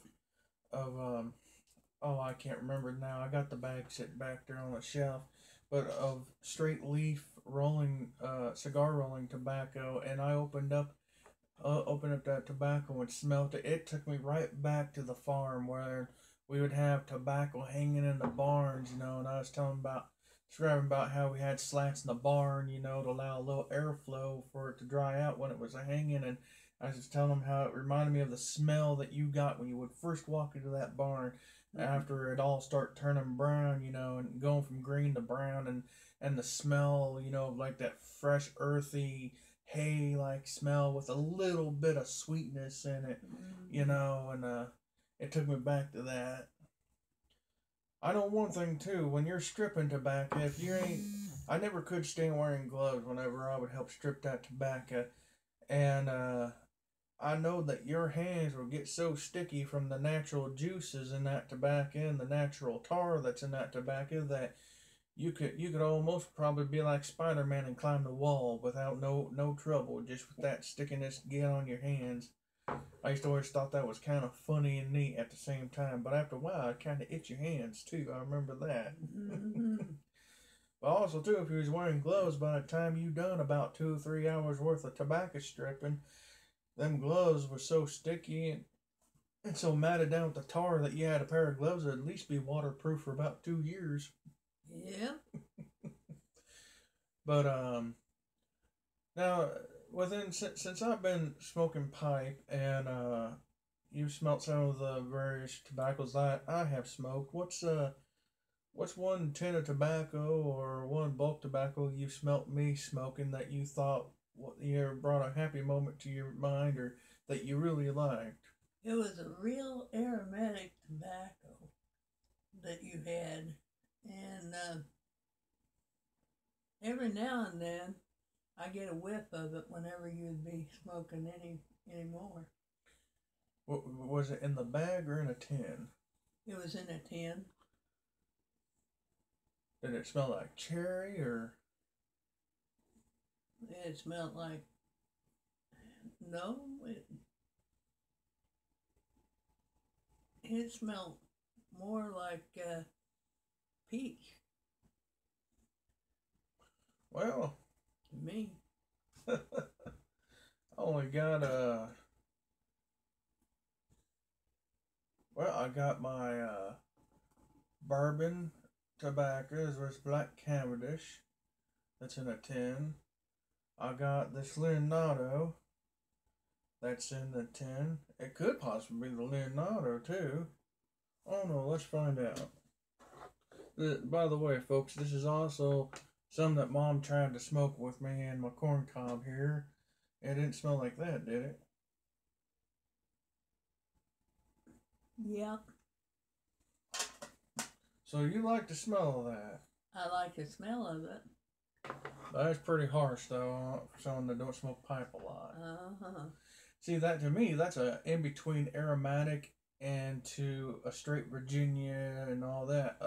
oh, I can't remember now. I got the bag sitting back there on the shelf, but of straight leaf rolling cigar rolling tobacco, and I opened up that tobacco and smelt it. It took me right back to the farm where we would have tobacco hanging in the barns, and I was describing about how we had slats in the barn, to allow a little airflow for it to dry out when it was hanging, and I was just telling them how it reminded me of the smell that you got when you would first walk into that barn after it all start turning brown, and going from green to brown, and the smell, of like that fresh, earthy, hay like smell with a little bit of sweetness in it, and it took me back to that. I know one thing too, when you're stripping tobacco, if you ain't, I never could stand wearing gloves whenever I would help strip that tobacco, and I know that your hands will get so sticky from the natural juices in that tobacco and the natural tar that's in that tobacco that you could almost probably be like Spider-Man and climb the wall without no trouble, just with that stickiness get on your hands. I used to always thought that was kind of funny and neat at the same time, but after a while it kind of itch your hands too. I remember that. But also too, if you was wearing gloves, by the time you done about 2 or 3 hours worth of tobacco stripping, them gloves were so sticky and so matted down with the tar that you had a pair of gloves that would at least be waterproof for about 2 years. Yeah. But now since I've been smoking pipe and you've smelt some of the various tobaccos that I have smoked, what's one tin of tobacco or one bulk tobacco you smelt me smoking that you thought you brought a happy moment to your mind or that you really liked? It was a real aromatic tobacco that you had, and every now and then I get a whiff of it whenever you'd be smoking any more. Was it in the bag or in a tin? It was in a tin. Did it smell like cherry or? It smelled like, no, it smelled more like peach. Well, to me. I only got well, I got my bourbon tobacco, there's black Cavendish that's in a tin. I got this Leonardo that's in the tin. It could possibly be the Leonardo too. Oh no, let's find out. By the way, folks, this is also some that Mom tried to smoke with me and my corn cob here. It didn't smell like that, did it? Yep. So you like the smell of that? I like the smell of it. That's pretty harsh, though, for someone that don't smoke pipe a lot. Uh-huh. See, that to me, that's a in-between aromatic and to a straight Virginia and all that,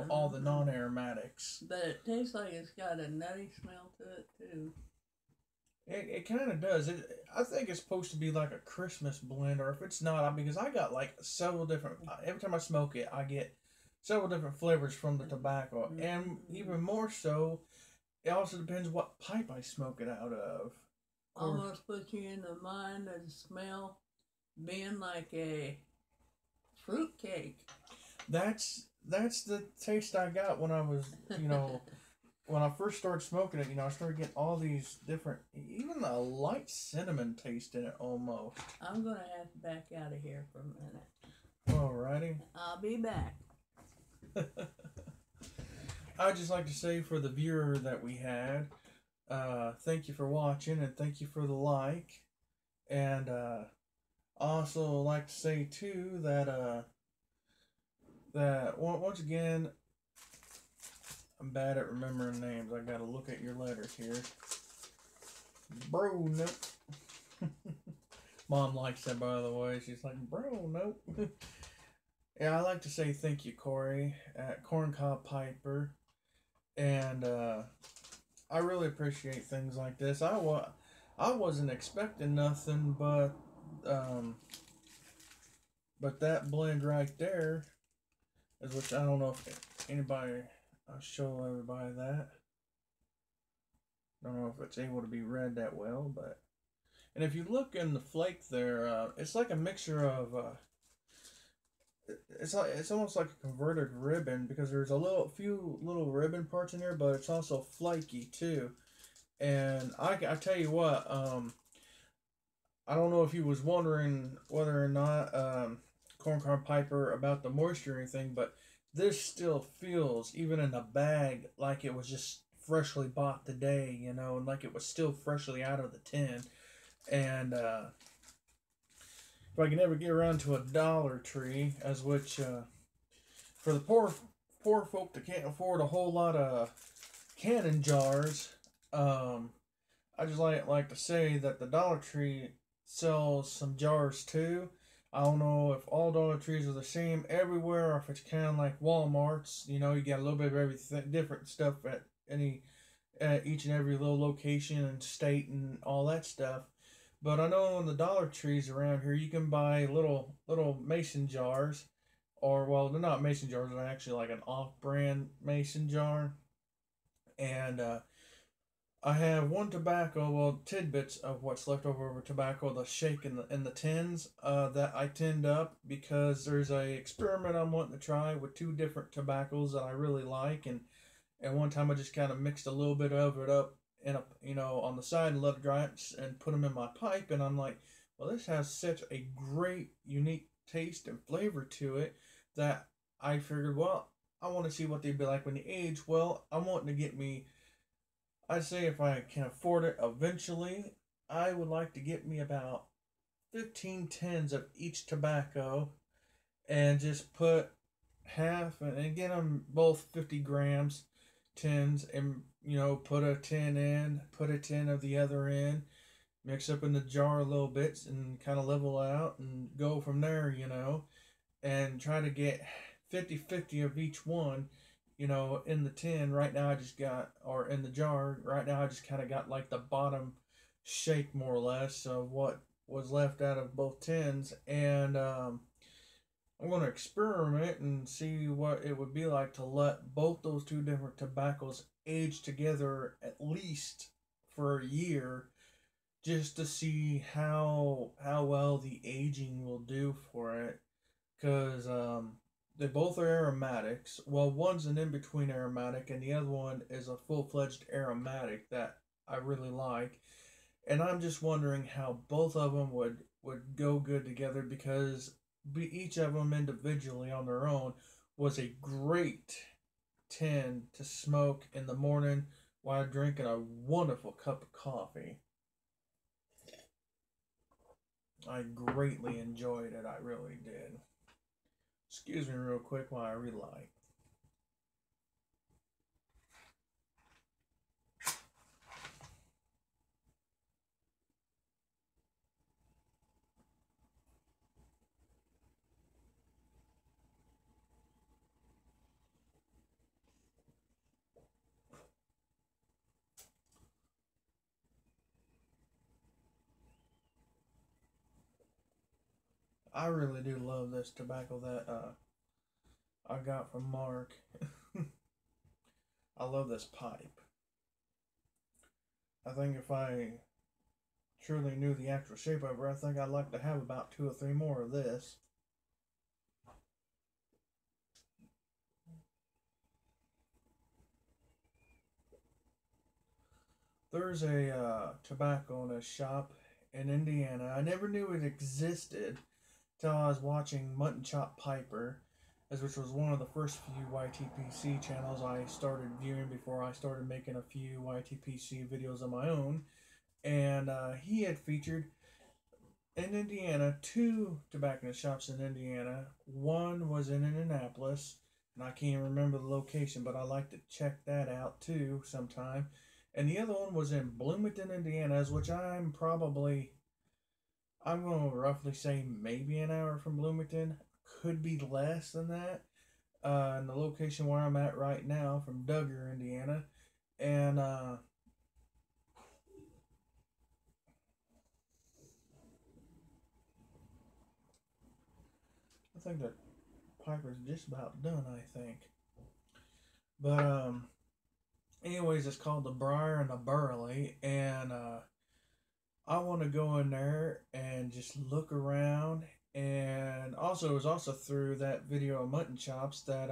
all the non-aromatics. But it tastes like it's got a nutty smell to it, too. It kind of does. I think it's supposed to be like a Christmas blend, or if it's not, because I got like several different, every time I smoke it, I get several different flavors from the tobacco. Mm-hmm. And even more so, it also depends what pipe I smoke it out of. Almost puts you in the mind of the smell being like a fruit cake. That's the taste I got when I was, when I first started smoking it, I started getting all these different, even a light cinnamon taste in it almost. I'm going to have to back out of here for a minute. Alrighty. I'll be back. I'd just like to say for the viewer that we had, thank you for watching and thank you for the like. And also like to say too that once again, I'm bad at remembering names. I gotta look at your letters here. Bro, nope. Mom likes that, by the way. She's like, bro, nope. Yeah, I like to say thank you, Corey, at Corncob Piper. And I really appreciate things like this. I wasn't expecting nothing um, but that blend right there is which I don't know if anybody, I'll show everybody that. Don't know if it's able to be read that well, but and if you look in the flake there, it's like a mixture of it's almost like a converted ribbon because there's a few little ribbon parts in there, but it's also flaky too. And I tell you what, I don't know if you was wondering whether or not Corncob Piper about the moisture or anything, but this still feels even in the bag like it was just freshly bought today, you know, and like it was still freshly out of the tin. And if I can ever get around to a Dollar Tree, as which for the poor folk that can't afford a whole lot of canning jars, I just like to say that the Dollar Tree sells some jars too. I don't know if all Dollar Trees are the same everywhere, or if it's kind of like Walmart's. You know, you got a little bit of everything, different stuff at each and every little location and state and all that stuff. But I know in the Dollar Trees around here, you can buy little mason jars, or well, they're not mason jars; they're actually like an off-brand mason jar. And I have one tobacco, well, tidbits of what's left over tobacco, the shake in the tins that I tinned up because there's a experiment I'm wanting to try with two different tobaccos that I really like, and one time I just kind of mixed a little bit of it up in a on the side and let it dry and put them in my pipe, and I'm like, well, this has such a great unique taste and flavor to it that I figured, well, I want to see what they'd be like when they age. Well, I'm wanting to get me. I'd say if I can afford it eventually, I would like to get me about 15 tins of each tobacco and just put half, and get them both 50 grams tins, and put a tin in, put a tin of the other in, mix up in the jar a little bits and kind of level out and go from there, and try to get 50-50 of each one, in the tin. Right now I just got, or in the jar, right now I just kind of got like the bottom shake more or less of what was left out of both tins. And I'm going to experiment and see what it would be like to let both those two different tobaccos age together at least for a year, just to see how well the aging will do for it. Because they both are aromatics. Well, one's an in-between aromatic, and the other one is a full-fledged aromatic that I really like. And I'm just wondering how both of them would go good together, because each of them individually on their own was a great tin to smoke in the morning while drinking a wonderful cup of coffee. I greatly enjoyed it. I really did. Excuse me real quick while I relight. I really do love this tobacco that I got from Mark. I love this pipe. I think if I truly knew the actual shape of it, I think I'd like to have about 2 or 3 more of this. There's a tobacco in a shop in Indiana. I never knew it existed till I was watching Mutton Chop Piper. which was one of the first few YTPC channels I started viewing before I started making a few YTPC videos of my own. And he had featured in Indiana two tobacconist shops in Indiana. One was in Indianapolis, and I can't remember the location, but I like to check that out too sometime. And the other one was in Bloomington, Indiana, which I'm going to roughly say maybe an hour from Bloomington. Could be less than that. And the location where I'm at right now from Duggar, Indiana. And I think that Piper's just about done, I think. But anyways, it's called the Briar and the Burley, and I want to go in there and just look around. And also, it was also through that video of mutton chops that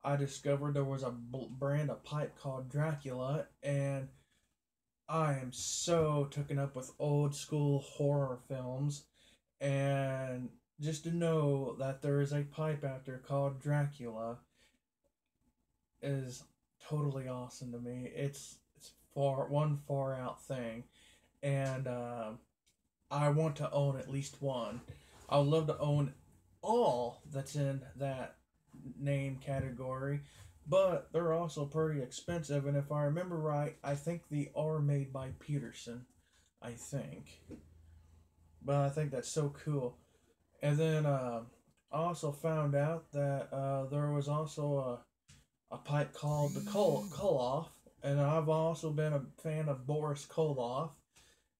I discovered there was a brand of pipe called Dracula, and I am so taken up with old school horror films, and just to know that there is a pipe out there called Dracula is totally awesome to me. It's far out thing, and I want to own at least one. I would love to own all that's in that name category, but they're also pretty expensive. And if I remember right, I think they are made by Peterson. I think, but I think that's so cool. And then I also found out that there was also a pipe called the Koloff, and I've also been a fan of Boris Koloff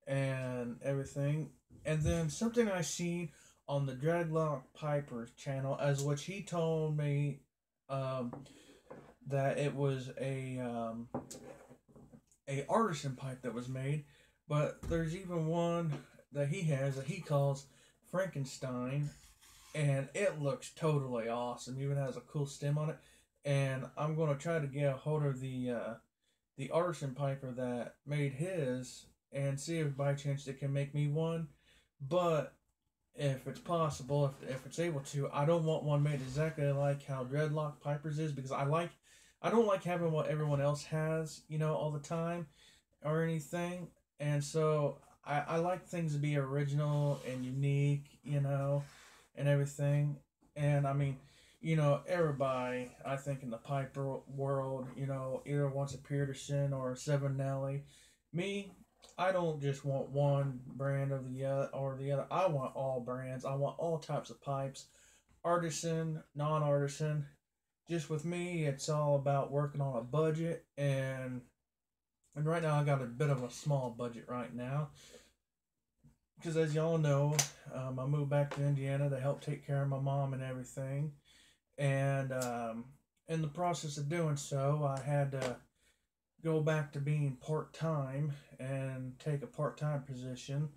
and everything. And then something I seen on the Dreadlock Piper's channel, as which he told me um, that it was a artisan pipe that was made, but there's even one that he has that he calls Frankenstein, and it looks totally awesome. Even has a cool stem on it, and I'm gonna try to get a hold of the artisan piper that made his and see if by chance they can make me one. But if it's possible, if it's able to, I don't want one made exactly like how Dreadlock Pipers is, because I don't like having what everyone else has, all the time or anything. And so I like things to be original and unique, and everything. And I mean, everybody, I think in the Piper world, either wants a Peterson or a Seven Nelly. Me, I don't just want one brand of the other or the other. I want all brands. I want all types of pipes, artisan, non-artisan. Just with me, it's all about working on a budget, and right now I got a bit of a small budget right now because, as y'all know, I moved back to Indiana to help take care of my mom and everything, and in the process of doing so, I had to go back to being part time and take a part time position,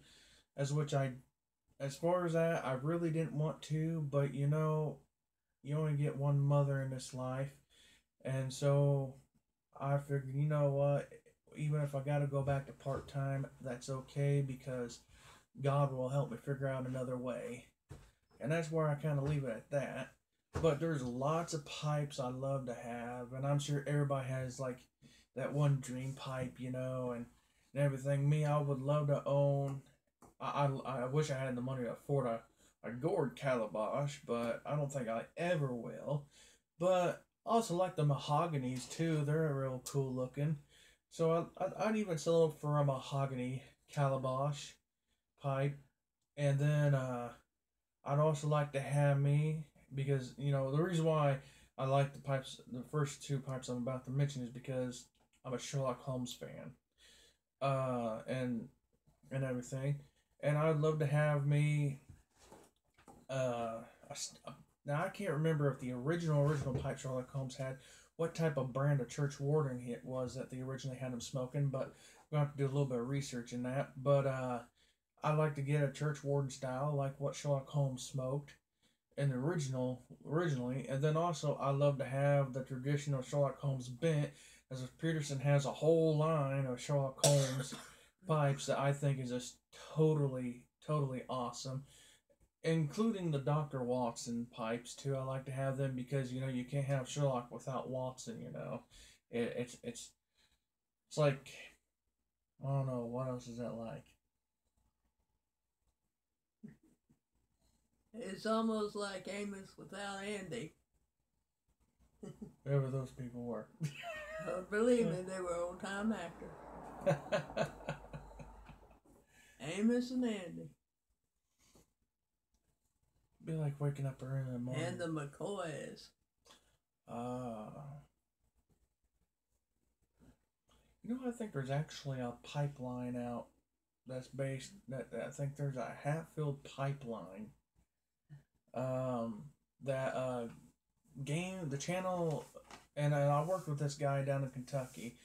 as far as that, I really didn't want to, but you only get one mother in this life, and so I figured, you know what, even if I got to go back to part time, that's okay because God will help me figure out another way, and that's where I kind of leave it at that. But there's lots of pipes I love to have, and I'm sure everybody has like that one dream pipe, and everything. Me, I would love to own. I wish I had the money to afford a gourd calabash, but I don't think I ever will. But I also like the mahoganies too. They're real cool looking. So I'd even sell it for a mahogany calabash pipe. And then I'd also like to have me, because the reason why I like the first two pipes I'm about to mention, is because I'm a Sherlock Holmes fan, and everything, and I'd love to have me. Uh, Now I can't remember if the original pipe Sherlock Holmes had, what type of brand of church warden it was that they originally had him smoking, but we're gonna have to do a little bit of research in that. But I like to get a church warden style, like what Sherlock Holmes smoked in the originally, and then also I love to have the traditional Sherlock Holmes bent, as if Peterson has a whole line of Sherlock Holmes pipes that I think is just totally awesome. including the Dr. Watson pipes too. I like to have them because you can't have Sherlock without Watson. It's like I don't know what else is that like. It's almost like Amos without Andy. Whoever those people were. Believe me, they were old time actors. Amos and Andy. Be like waking up early in the morning. And the McCoys. I think there's actually a pipeline out that's based. That I think there's a Hatfield pipeline. That game, the channel, and I worked with this guy down in Kentucky.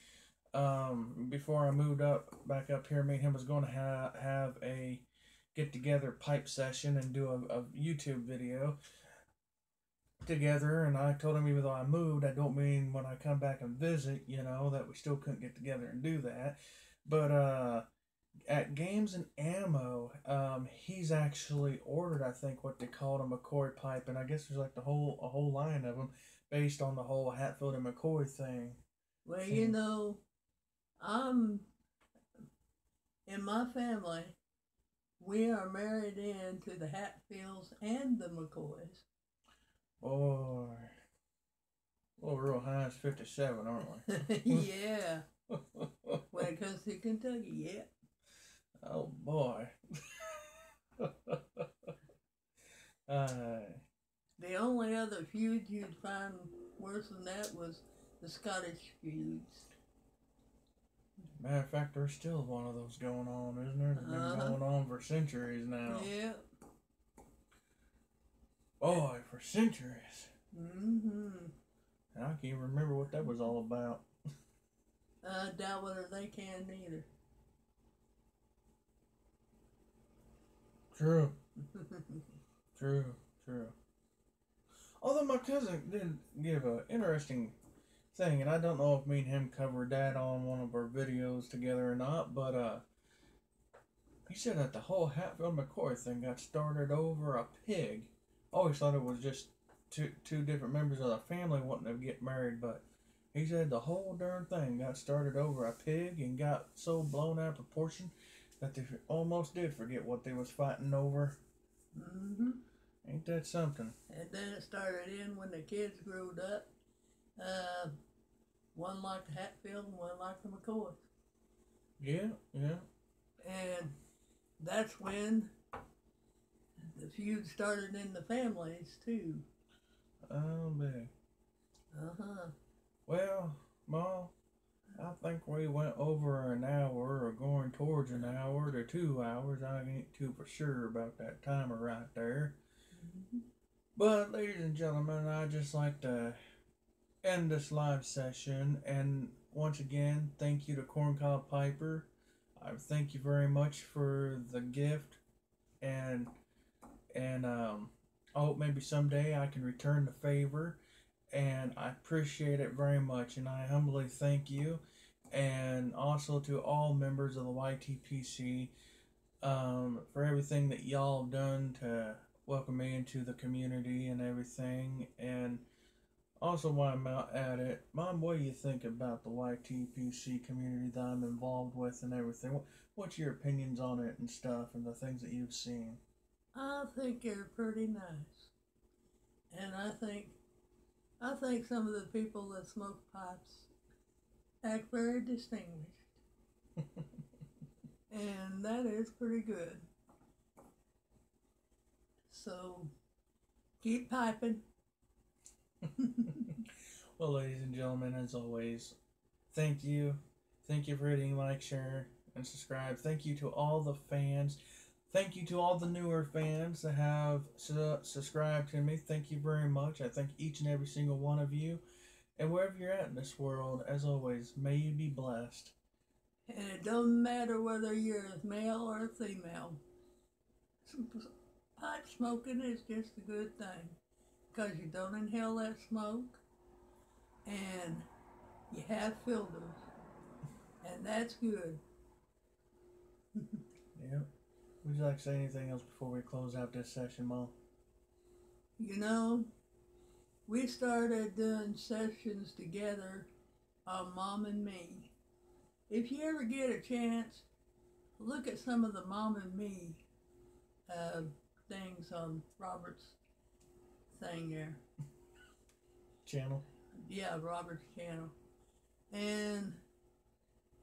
Before I moved back up here, me and him was going to have a get together pipe session and do a YouTube video together. And I told him even though I moved, I don't mean when I come back and visit, that we still couldn't get together and do that. But at Games and Ammo, he's actually ordered, I think, what they called a McCoy pipe, and I guess there's like a whole line of them based on the whole Hatfield and McCoy thing. Well, in my family, we are married into the Hatfields and the McCoys. Boy, well, real high is 57, aren't we? Yeah. When it comes to Kentucky, yeah. Oh boy. The only other feud you'd find worse than that was the Scottish feuds. Matter of fact, there's still one of those going on, isn't there? It's been going on for centuries now. Yeah. Boy, for centuries. Mm-hmm. I can't even remember what that was all about. I doubt whether they can either. True. True. Although my cousin did give an interesting thing, and I don't know if me and him covered that on one of our videos together or not, but he said that the whole Hatfield McCoy thing got started over a pig. I always thought it was just two different members of the family wanting to get married, but he said the whole darn thing got started over a pig and got so blown out of proportion that they almost did forget what they was fighting over. Mm-hmm. Ain't that something? And then it started in when the kids grew up. One like the Hatfield and one like the McCoy. Yeah. And that's when the feud started in the families too. Oh, man. Uh-huh. Well, Ma, I think we went over an hour or going towards an hour to 2 hours. I ain't too for sure about that timer right there. Mm-hmm. But, ladies and gentlemen, I'd just like to end this live session. And once again, thank you to Corncob Piper. I thank you very much for the gift. And I hope maybe someday I can return the favor. And I appreciate it very much. And I humbly thank you. And also to all members of the YTPC for everything that y'all have done to welcome me into the community and everything. And also while I'm out at it, Mom, what do you think about the YTPC community that I'm involved with and everything? What's your opinions on it and stuff and the things that you've seen? I think you're pretty nice. And I think some of the people that smoke pipes act very distinguished. And that is pretty good. So, keep piping. Well, ladies and gentlemen, as always, thank you. Thank you for hitting like, share, and subscribe. Thank you to all the fans. Thank you to all the newer fans that have subscribed to me. Thank you very much. I thank each and every single one of you. And wherever you're at in this world, as always, may you be blessed. And it doesn't matter whether you're a male or a female. Pipe smoking is just a good thing. Because you don't inhale that smoke. And you have filters. And that's good. Yep. you like to say anything else before we close out this session, Mom? You know, we started doing sessions together on Mom&Me. If you ever get a chance, look at some of the Mom&Me things on Robert's thing there. Channel? Yeah, Robert's channel. And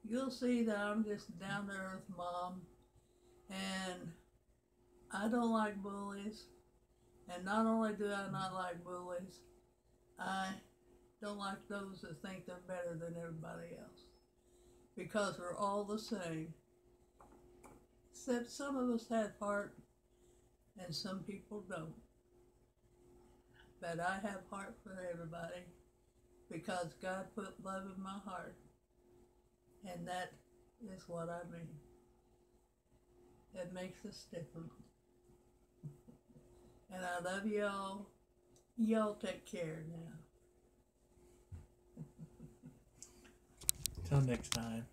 you'll see that I'm just down to earth mom, and I don't like bullies. And not only do I not like bullies, I don't like those that think they're better than everybody else. Because we're all the same. Except some of us have heart and some people don't. But I have heart for everybody because God put love in my heart. And that is what I mean. It makes us different. And I love y'all. Y'all take care now. Till next time.